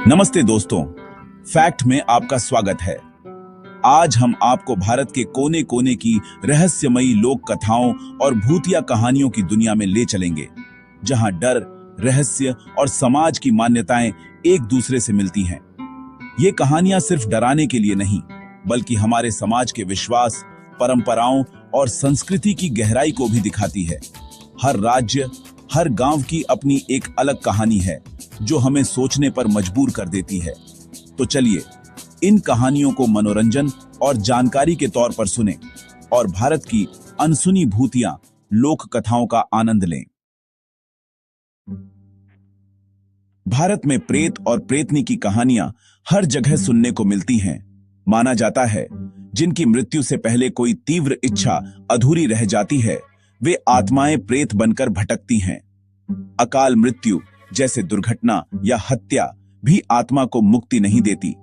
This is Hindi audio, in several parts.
नमस्ते दोस्तों, फैक्ट में आपका स्वागत है। आज हम आपको भारत के कोने कोने की रहस्यमयी लोक कथाओं और भूतिया कहानियों की दुनिया में ले चलेंगे, जहां डर, रहस्य और समाज की मान्यताएं एक दूसरे से मिलती हैं। ये कहानियां सिर्फ डराने के लिए नहीं, बल्कि हमारे समाज के विश्वास, परंपराओं और संस्कृति की गहराई को भी दिखाती है। हर राज्य, हर गांव की अपनी एक अलग कहानी है, जो हमें सोचने पर मजबूर कर देती है। तो चलिए इन कहानियों को मनोरंजन और जानकारी के तौर पर सुनें और भारत की अनसुनी भूतिया लोक कथाओं का आनंद लें। भारत में प्रेत और प्रेतनी की कहानियां हर जगह सुनने को मिलती हैं। माना जाता है जिनकी मृत्यु से पहले कोई तीव्र इच्छा अधूरी रह जाती है, वे आत्माएं प्रेत बनकर भटकती हैं। अकाल मृत्यु जैसे दुर्घटना या हत्या भी आत्मा को मुक्ति नहीं देती।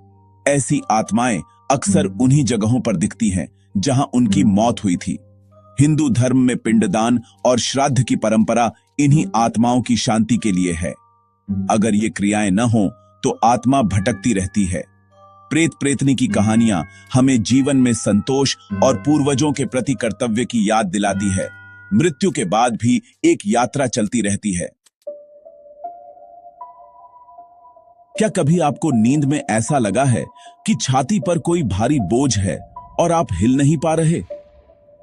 ऐसी आत्माएं अक्सर उन्हीं जगहों पर दिखती हैं जहां उनकी मौत हुई थी। हिंदू धर्म में पिंडदान और श्राद्ध की परंपरा इन्हीं आत्माओं की शांति के लिए है। अगर ये क्रियाएं न हो तो आत्मा भटकती रहती है। प्रेत प्रेतनी की कहानियां हमें जीवन में संतोष और पूर्वजों के प्रति कर्तव्य की याद दिलाती है। मृत्यु के बाद भी एक यात्रा चलती रहती है। क्या कभी आपको नींद में ऐसा लगा है कि छाती पर कोई भारी बोझ है और आप हिल नहीं पा रहे?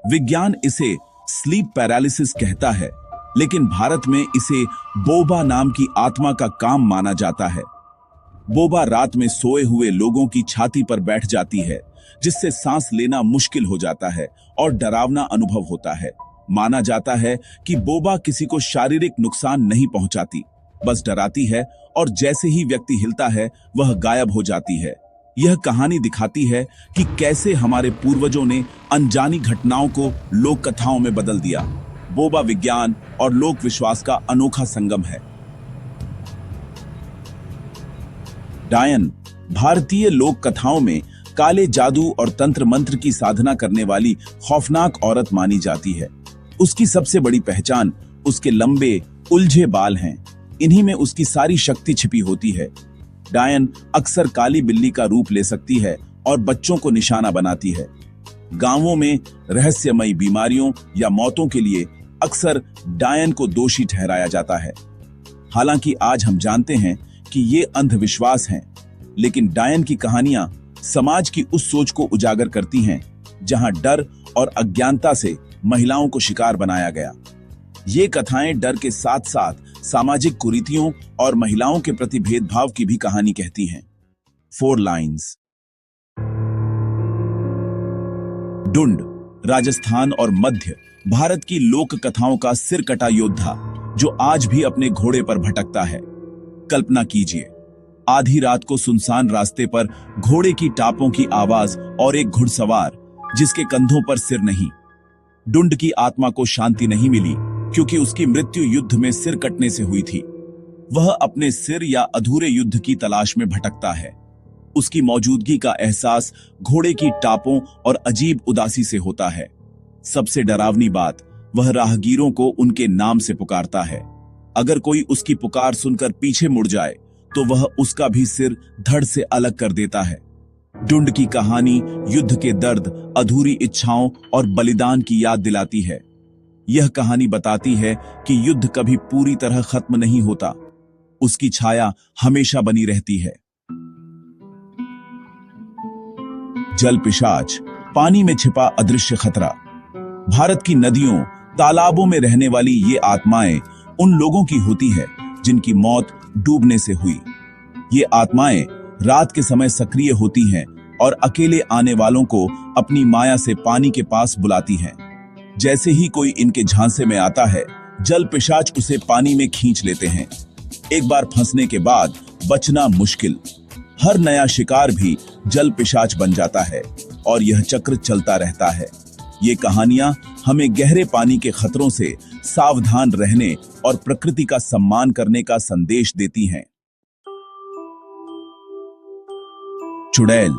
विज्ञान इसे स्लीप पैरालिसिस कहता है, लेकिन भारत में इसे बोबा नाम की आत्मा का काम माना जाता है। बोबा रात में सोए हुए लोगों की छाती पर बैठ जाती है, जिससे सांस लेना मुश्किल हो जाता है और डरावना अनुभव होता है। माना जाता है कि बोबा किसी को शारीरिक नुकसान नहीं पहुंचाती, बस डराती है और जैसे ही व्यक्ति हिलता है वह गायब हो जाती है। यह कहानी दिखाती है कि कैसे हमारे पूर्वजों ने अनजानी घटनाओं को लोक कथाओं में बदल दिया। बोबा विज्ञान और लोक विश्वास का अनोखा संगम है। डायन भारतीय लोक कथाओं में काले जादू और तंत्र मंत्र की साधना करने वाली खौफनाक औरत मानी जाती है। उसकी सबसे बड़ी पहचान उसके लंबे उलझे बाल हैं। इन्हीं में उसकी सारी शक्ति छिपी होती है। डायन अक्सर काली बिल्ली का रूप ले सकती है और बच्चों को निशाना बनाती है। गांवों में रहस्यमयी बीमारियों या मौतों के लिए अक्सर डायन को दोषी ठहराया जाता है। हालांकि आज हम जानते हैं कि ये अंधविश्वास हैं, लेकिन डायन की कहानियां समाज की उस सोच को उजागर करती हैं जहां डर और अज्ञानता से महिलाओं को शिकार बनाया गया। ये कथाएं डर के साथ साथ सामाजिक कुरीतियों और महिलाओं के प्रति भेदभाव की भी कहानी कहती हैं। 4 लाइन्स। डुंड राजस्थान और मध्य भारत की लोक कथाओं का सिरकटा योद्धा, जो आज भी अपने घोड़े पर भटकता है। कल्पना कीजिए, आधी रात को सुनसान रास्ते पर घोड़े की टापों की आवाज और एक घुड़सवार जिसके कंधों पर सिर नहीं। डुंड की आत्मा को शांति नहीं मिली क्योंकि उसकी मृत्यु युद्ध में सिर कटने से हुई थी। वह अपने सिर या अधूरे युद्ध की तलाश में भटकता है। उसकी मौजूदगी का एहसास घोड़े की टापों और अजीब उदासी से होता है। सबसे डरावनी बात, वह राहगीरों को उनके नाम से पुकारता है। अगर कोई उसकी पुकार सुनकर पीछे मुड़ जाए तो वह उसका भी सिर धड़ से अलग कर देता है। डुंड की कहानी युद्ध के दर्द, अधूरी इच्छाओं और बलिदान की याद दिलाती है। यह कहानी बताती है कि युद्ध कभी पूरी तरह खत्म नहीं होता, उसकी छाया हमेशा बनी रहती है। जल पिशाच, पानी में छिपा अदृश्य खतरा। भारत की नदियों, तालाबों में रहने वाली ये आत्माएं उन लोगों की होती है जिनकी मौत डूबने से हुई। ये आत्माएं रात के समय सक्रिय होती हैं और अकेले आने वालों को अपनी माया से पानी के पास बुलाती हैं। जैसे ही कोई इनके झांसे में आता है, जल पिशाच उसे पानी में खींच लेते हैं। एक बार फंसने के बाद बचना मुश्किल। हर नया शिकार भी जल पिशाच बन जाता है और यह चक्र चलता रहता है। ये कहानियां हमें गहरे पानी के खतरों से सावधान रहने और प्रकृति का सम्मान करने का संदेश देती हैं। चुड़ैल,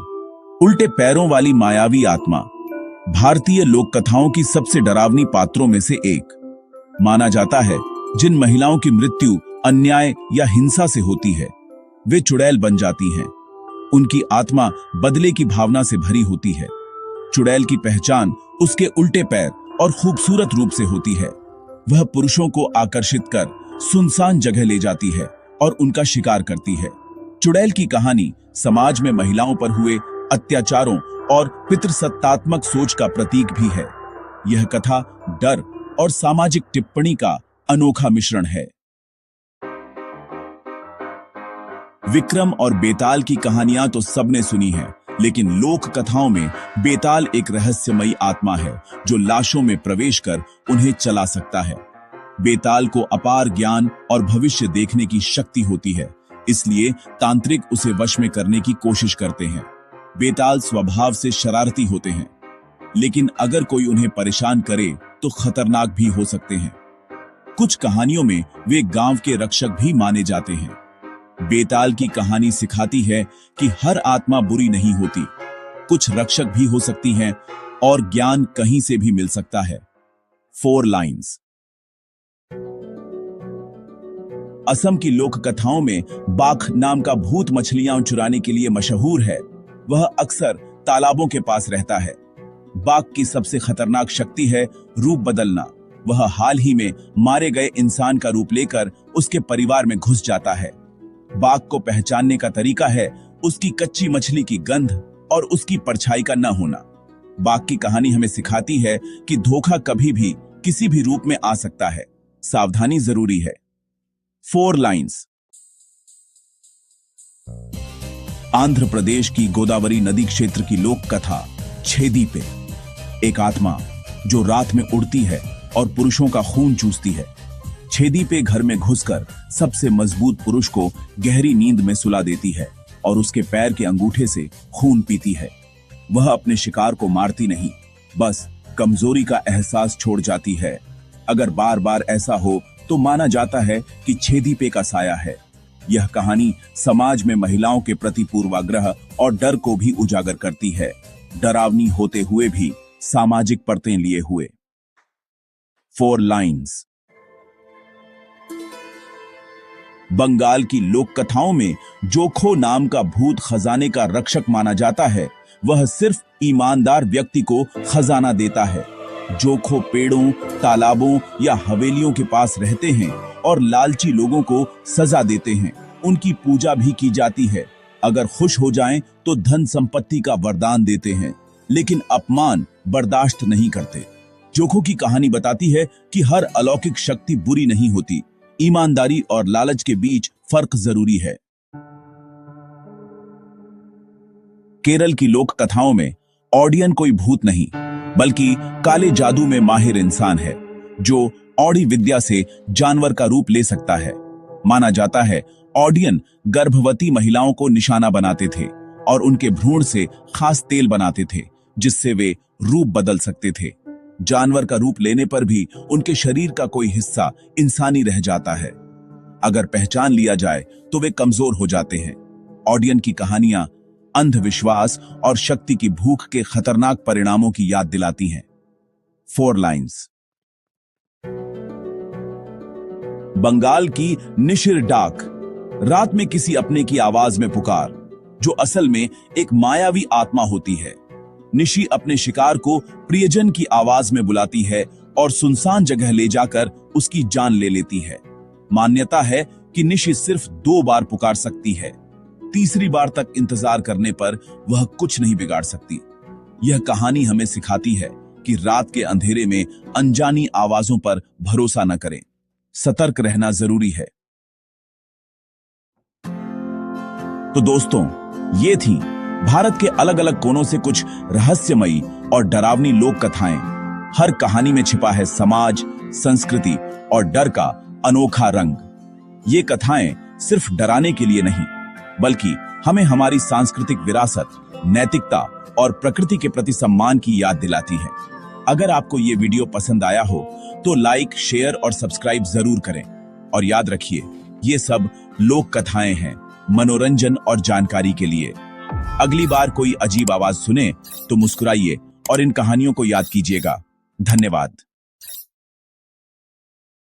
उल्टे पैरों वाली मायावी आत्मा, भारतीय लोक कथाओं की सबसे डरावनी पात्रों में से एक। माना जाता है जिन महिलाओं की मृत्यु अन्याय या हिंसा से होती है, वे चुड़ैल बन जाती हैं। उनकी आत्मा बदले की भावना से भरी होती है। चुड़ैल की पहचान उसके उल्टे पैर और खूबसूरत रूप से होती है। वह पुरुषों को आकर्षित कर सुनसान जगह ले जाती है और उनका शिकार करती है। चुड़ैल की कहानी समाज में महिलाओं पर हुए अत्याचारों और पितृसत्तात्मक सोच का प्रतीक भी है। यह कथा डर और सामाजिक टिप्पणी का अनोखा मिश्रण है। विक्रम और बेताल की कहानियां तो सबने सुनी हैं, लेकिन लोक कथाओं में बेताल एक रहस्यमयी आत्मा है जो लाशों में प्रवेश कर उन्हें चला सकता है। बेताल को अपार ज्ञान और भविष्य देखने की शक्ति होती है, इसलिए तांत्रिक उसे वश में करने की कोशिश करते हैं। बेताल स्वभाव से शरारती होते हैं, लेकिन अगर कोई उन्हें परेशान करे तो खतरनाक भी हो सकते हैं। कुछ कहानियों में वे गांव के रक्षक भी माने जाते हैं। बेताल की कहानी सिखाती है कि हर आत्मा बुरी नहीं होती, कुछ रक्षक भी हो सकती हैं और ज्ञान कहीं से भी मिल सकता है। 4 लाइन्स। असम की लोक कथाओं में बाघ नाम का भूत मछलियां चुराने के लिए मशहूर है। वह अक्सर तालाबों के पास रहता है। बाघ की सबसे खतरनाक शक्ति है रूप बदलना। वह हाल ही में मारे गए इंसान का रूप लेकर उसके परिवार में घुस जाता है। बाघ को पहचानने का तरीका है उसकी कच्ची मछली की गंध और उसकी परछाई का न होना। बाघ की कहानी हमें सिखाती है कि धोखा कभी भी किसी भी रूप में आ सकता है, सावधानी जरूरी है। 4 लाइन्स। आंध्र प्रदेश की गोदावरी नदी क्षेत्र की लोक कथा छेदी पे। एक आत्मा जो रात में उड़ती है और पुरुषों का खून चूसती है। छेदी पे घर में घुसकर सबसे मजबूत पुरुष को गहरी नींद में सुला देती है और उसके पैर के अंगूठे से खून पीती है। वह अपने शिकार को मारती नहीं, बस कमजोरी का एहसास छोड़ जाती है। अगर बार बार ऐसा हो तो माना जाता है कि छेदी पे का साया है। यह कहानी समाज में महिलाओं के प्रति पूर्वाग्रह और डर को भी उजागर करती है, डरावनी होते हुए भी सामाजिक परतें लिए हुए। 4 लाइन्स। बंगाल की लोक कथाओं में जोखो नाम का भूत खजाने का रक्षक माना जाता है। वह सिर्फ ईमानदार व्यक्ति को खजाना देता है। जोखो पेड़ों, तालाबों या हवेलियों के पास रहते हैं और लालची लोगों को सजा देते हैं। उनकी पूजा भी की जाती है। अगर खुश हो जाएं तो धन संपत्ति का वरदान देते हैं, लेकिन अपमान बर्दाश्त नहीं करते। जोखो की कहानी बताती है कि हर अलौकिक शक्ति बुरी नहीं होती, ईमानदारी और लालच के बीच फर्क जरूरी है। केरल की लोक कथाओं में ओडियन कोई भूत नहीं, बल्कि काले जादू में माहिर इंसान है जो औडी विद्या से जानवर का रूप ले सकता है। माना जाता है ओडियन गर्भवती महिलाओं को निशाना बनाते थे और उनके भ्रूण से खास तेल बनाते थे जिससे वे रूप बदल सकते थे। जानवर का रूप लेने पर भी उनके शरीर का कोई हिस्सा इंसानी रह जाता है। अगर पहचान लिया जाए तो वे कमजोर हो जाते हैं। ओडियन की कहानियां अंधविश्वास और शक्ति की भूख के खतरनाक परिणामों की याद दिलाती हैं। 4 लाइन्स। बंगाल की निशिर डाक। रात में किसी अपने की आवाज में पुकार, जो असल में एक मायावी आत्मा होती है। निशी अपने शिकार को प्रियजन की आवाज में बुलाती है और सुनसान जगह ले जाकर उसकी जान ले लेती है। मान्यता है कि निशी सिर्फ 2 बार पुकार सकती है। तीसरी बार तक इंतजार करने पर वह कुछ नहीं बिगाड़ सकती। यह कहानी हमें सिखाती है कि रात के अंधेरे में अनजानी आवाजों पर भरोसा न करें, सतर्क रहना जरूरी है। तो दोस्तों, ये थी भारत के अलग अलग कोनों से कुछ रहस्यमयी और डरावनी लोक कथाएं। हर कहानी में छिपा है समाज, संस्कृति और डर का अनोखा रंग। ये कथाएं सिर्फ डराने के लिए नहीं, बल्कि हमें हमारी सांस्कृतिक विरासत, नैतिकता और प्रकृति के प्रति सम्मान की याद दिलाती है। अगर आपको ये वीडियो पसंद आया हो तो लाइक, शेयर और सब्सक्राइब जरूर करें। और याद रखिए, ये सब लोक कथाएं हैं, मनोरंजन और जानकारी के लिए। अगली बार कोई अजीब आवाज सुने तो मुस्कुराइए और इन कहानियों को याद कीजिएगा। धन्यवाद।